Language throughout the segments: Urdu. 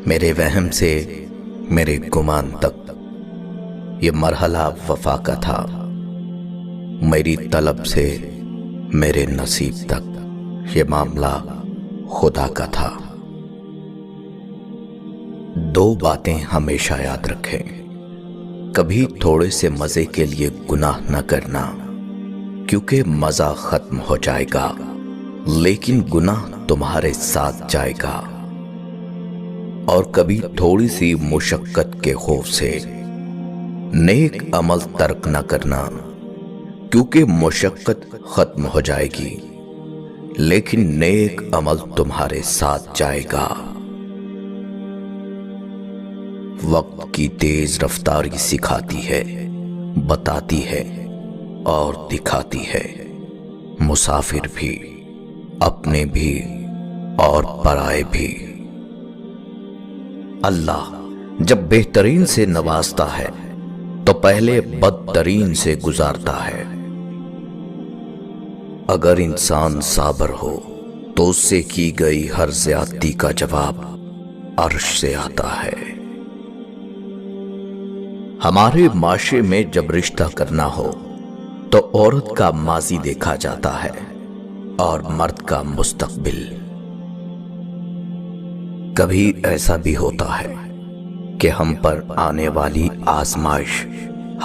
میرے وہم سے میرے گمان تک یہ مرحلہ وفا کا تھا، میری طلب سے میرے نصیب تک یہ معاملہ خدا کا تھا۔ دو باتیں ہمیشہ یاد رکھیں، کبھی تھوڑے سے مزے کے لیے گناہ نہ کرنا، کیونکہ مزہ ختم ہو جائے گا لیکن گناہ تمہارے ساتھ جائے گا، اور کبھی تھوڑی سی مشقت کے خوف سے نیک عمل ترک نہ کرنا، کیونکہ مشقت ختم ہو جائے گی لیکن نیک عمل تمہارے ساتھ جائے گا۔ وقت کی تیز رفتاری سکھاتی ہے، بتاتی ہے اور دکھاتی ہے، مسافر بھی، اپنے بھی اور پرائے بھی۔ اللہ جب بہترین سے نوازتا ہے تو پہلے بدترین سے گزارتا ہے۔ اگر انسان صابر ہو تو اس سے کی گئی ہر زیادتی کا جواب عرش سے آتا ہے۔ ہمارے معاشرے میں جب رشتہ کرنا ہو تو عورت کا ماضی دیکھا جاتا ہے اور مرد کا مستقبل۔ کبھی ایسا بھی ہوتا ہے کہ ہم پر آنے والی آزمائش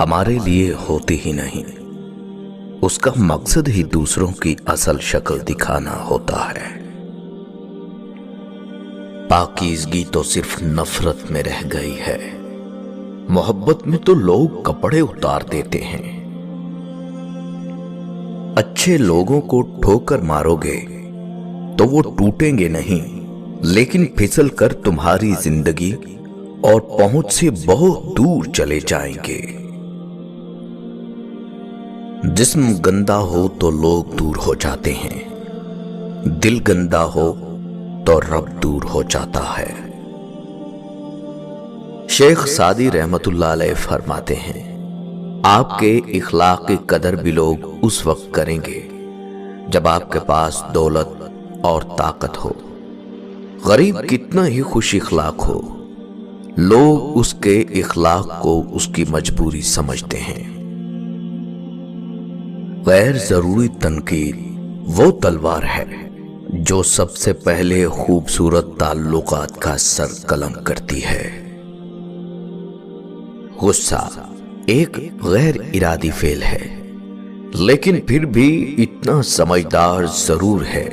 ہمارے لیے ہوتی ہی نہیں، اس کا مقصد ہی دوسروں کی اصل شکل دکھانا ہوتا ہے۔ پاکیزگی تو صرف نفرت میں رہ گئی ہے، محبت میں تو لوگ کپڑے اتار دیتے ہیں۔ اچھے لوگوں کو ٹھوکر مارو گے تو وہ ٹوٹیں گے نہیں، لیکن پھسل کر تمہاری زندگی اور پہنچ سے بہت دور چلے جائیں گے۔ جسم گندا ہو تو لوگ دور ہو جاتے ہیں، دل گندا ہو تو رب دور ہو جاتا ہے۔ شیخ سعدی رحمت اللہ علیہ فرماتے ہیں، آپ کے اخلاق کی قدر بھی لوگ اس وقت کریں گے جب آپ کے پاس دولت اور طاقت ہو۔ غریب کتنا ہی خوش اخلاق ہو، لوگ اس کے اخلاق کو اس کی مجبوری سمجھتے ہیں۔ غیر ضروری تنقید وہ تلوار ہے جو سب سے پہلے خوبصورت تعلقات کا سر قلم کرتی ہے۔ غصہ ایک غیر ارادی فعل ہے، لیکن پھر بھی اتنا سمجھدار ضرور ہے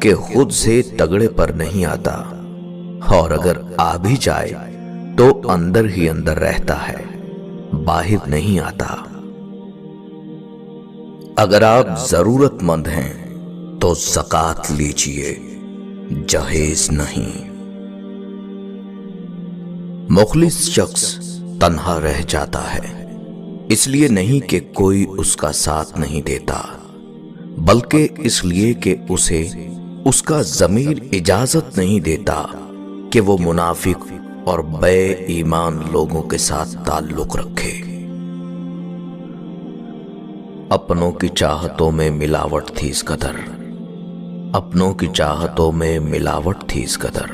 کہ خود سے تگڑے پر نہیں آتا، اور اگر آ بھی جائے تو اندر ہی اندر رہتا ہے، باہر نہیں آتا۔ اگر آپ ضرورت مند ہیں تو زکوٰۃ لیجئے، جہیز نہیں۔ مخلص شخص تنہا رہ جاتا ہے، اس لیے نہیں کہ کوئی اس کا ساتھ نہیں دیتا، بلکہ اس لیے کہ اسے اس کا ضمیر اجازت نہیں دیتا کہ وہ منافق اور بے ایمان لوگوں کے ساتھ تعلق رکھے۔ اپنوں کی چاہتوں میں ملاوٹ تھی اس قدر، اپنوں کی چاہتوں میں ملاوٹ تھی اس قدر،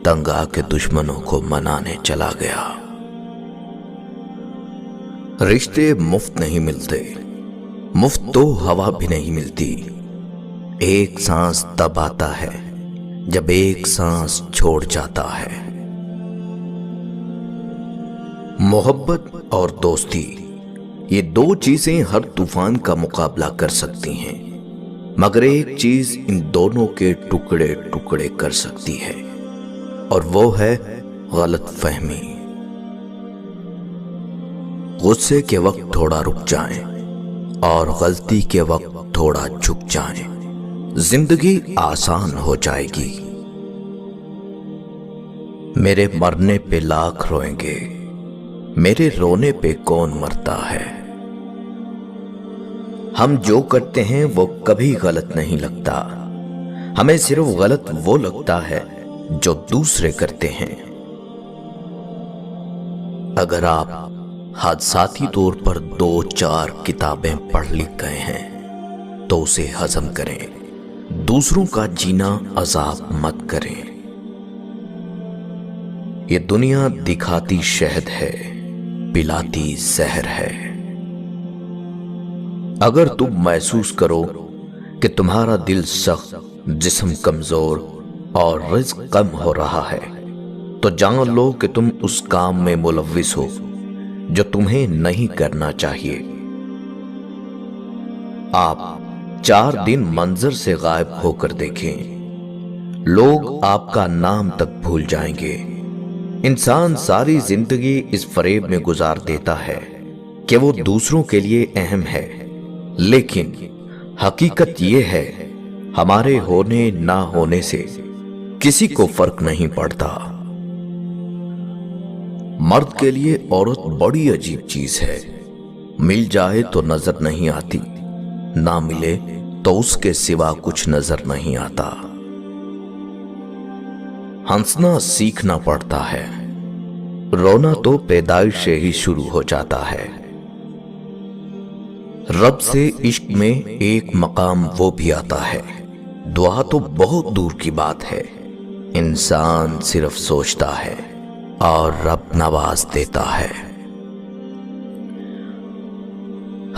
تنگ آ کے دشمنوں کو منانے چلا گیا۔ رشتے مفت نہیں ملتے، مفت تو ہوا بھی نہیں ملتی۔ ایک سانس تب آتا ہے جب ایک سانس چھوڑ جاتا ہے۔ محبت اور دوستی یہ دو چیزیں ہر طوفان کا مقابلہ کر سکتی ہیں، مگر ایک چیز ان دونوں کے ٹکڑے ٹکڑے کر سکتی ہے، اور وہ ہے غلط فہمی۔ غصے کے وقت تھوڑا رک جائیں اور غلطی کے وقت تھوڑا جھک جائیں، زندگی آسان ہو جائے گی۔ میرے مرنے پہ لاکھ روئیں گے، میرے رونے پہ کون مرتا ہے۔ ہم جو کرتے ہیں وہ کبھی غلط نہیں لگتا، ہمیں صرف غلط وہ لگتا ہے جو دوسرے کرتے ہیں۔ اگر آپ حادثاتی طور پر 2-4 کتابیں پڑھ لکھ گئے ہیں تو اسے ہضم کریں، دوسروں کا جینا عذاب مت کریں۔ یہ دنیا دکھاتی شہد ہے، پلاتی زہر ہے۔ اگر تم محسوس کرو کہ تمہارا دل سخت، جسم کمزور اور رزق کم ہو رہا ہے، تو جان لو کہ تم اس کام میں ملوث ہو جو تمہیں نہیں کرنا چاہیے۔ آپ 4 دن منظر سے غائب ہو کر دیکھیں، لوگ آپ کا نام تک بھول جائیں گے۔ انسان ساری زندگی اس فریب میں گزار دیتا ہے کہ وہ دوسروں کے لیے اہم ہے، لیکن حقیقت یہ ہے ہمارے ہونے نہ ہونے سے کسی کو فرق نہیں پڑتا۔ مرد کے لیے عورت بڑی عجیب چیز ہے، مل جائے تو نظر نہیں آتی، نہ ملے تو اس کے سوا کچھ نظر نہیں آتا۔ ہنسنا سیکھنا پڑتا ہے، رونا تو پیدائش سے ہی شروع ہو جاتا ہے۔ رب سے عشق میں ایک مقام وہ بھی آتا ہے، دعا تو بہت دور کی بات ہے، انسان صرف سوچتا ہے اور رب نواز دیتا ہے۔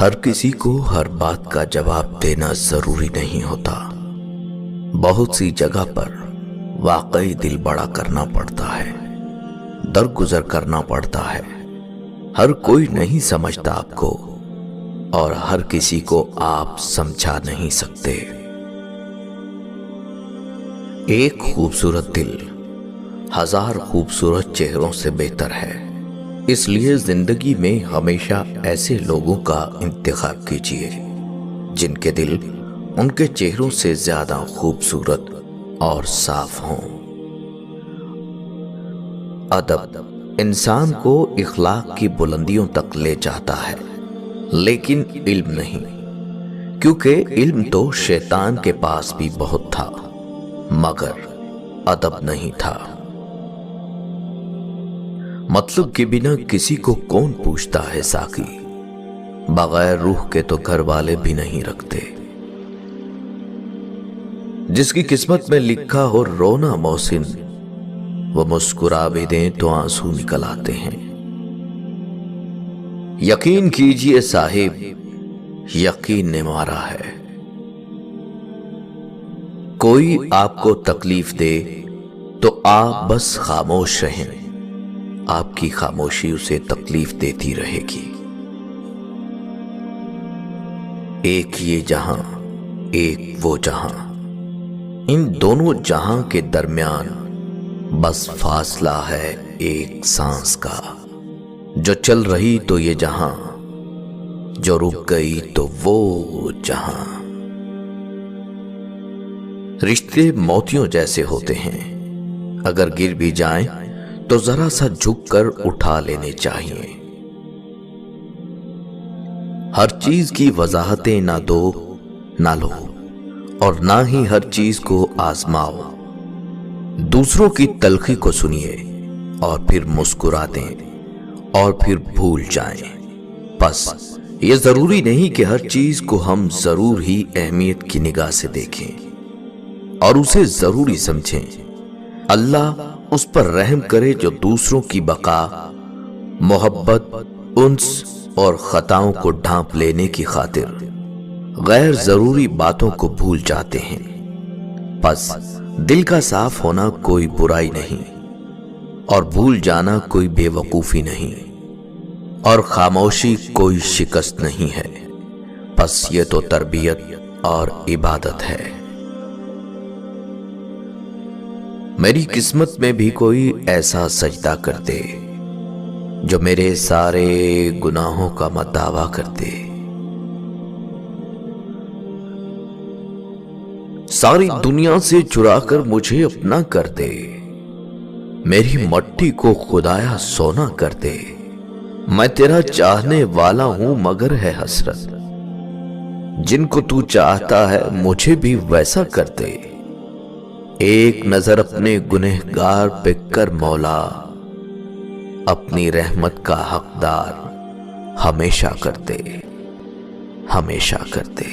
ہر کسی کو ہر بات کا جواب دینا ضروری نہیں ہوتا، بہت سی جگہ پر واقعی دل بڑا کرنا پڑتا ہے، درگزر کرنا پڑتا ہے۔ ہر کوئی نہیں سمجھتا آپ کو، اور ہر کسی کو آپ سمجھا نہیں سکتے۔ ایک خوبصورت دل 1000 خوبصورت چہروں سے بہتر ہے، اس لیے زندگی میں ہمیشہ ایسے لوگوں کا انتخاب کیجیے جن کے دل ان کے چہروں سے زیادہ خوبصورت اور صاف ہوں۔ ادب انسان کو اخلاق کی بلندیوں تک لے جاتا ہے، لیکن علم نہیں، کیونکہ علم تو شیطان کے پاس بھی بہت تھا، مگر ادب نہیں تھا۔ مطلب کے بنا کسی کو کون پوچھتا ہے ساقی، بغیر روح کے تو گھر والے بھی نہیں رکھتے۔ جس کی قسمت میں لکھا ہو رونا محسن، وہ مسکرا بھی دیں تو آنسو نکل آتے ہیں۔ یقین کیجئے صاحب، یقین نے مارا ہے۔ کوئی آپ کو تکلیف دے تو آپ بس خاموش رہیں، آپ کی خاموشی اسے تکلیف دیتی رہے گی۔ ایک یہ جہاں، ایک وہ جہاں، ان دونوں جہاں کے درمیان بس فاصلہ ہے ایک سانس کا۔ جو چل رہی تو یہ جہاں، جو رک گئی تو وہ جہاں۔ رشتے موتیوں جیسے ہوتے ہیں، اگر گر بھی جائیں تو ذرا سا جھک کر اٹھا لینے چاہیے۔ ہر چیز کی وضاحتیں نہ دو نہ لو، اور نہ ہی ہر چیز کو آزماؤ۔ دوسروں کی تلخی کو سنیے اور پھر مسکرا دیں اور پھر بھول جائیں۔ بس یہ ضروری نہیں کہ ہر چیز کو ہم ضرور ہی اہمیت کی نگاہ سے دیکھیں اور اسے ضروری سمجھیں۔ اللہ اس پر رحم کرے جو دوسروں کی بقا، محبت، انس اور خطاؤں کو ڈھانپ لینے کی خاطر غیر ضروری باتوں کو بھول جاتے ہیں۔ بس دل کا صاف ہونا کوئی برائی نہیں، اور بھول جانا کوئی بے وقوفی نہیں، اور خاموشی کوئی شکست نہیں ہے۔ بس یہ تو تربیت اور عبادت ہے۔ میری قسمت میں بھی کوئی ایسا سجدہ کرتے جو میرے سارے گناہوں کا مداوا کرتے، ساری دنیا سے چرا کر مجھے اپنا کر دے، میری مٹی کو خدایا سونا کر دے۔ میں تیرا چاہنے والا ہوں مگر ہے حسرت، جن کو تو چاہتا ہے مجھے بھی ویسا کر دے۔ ایک نظر اپنے گنہگار پہ کر مولا، اپنی رحمت کا حقدار ہمیشہ کر دے، ہمیشہ کر دے۔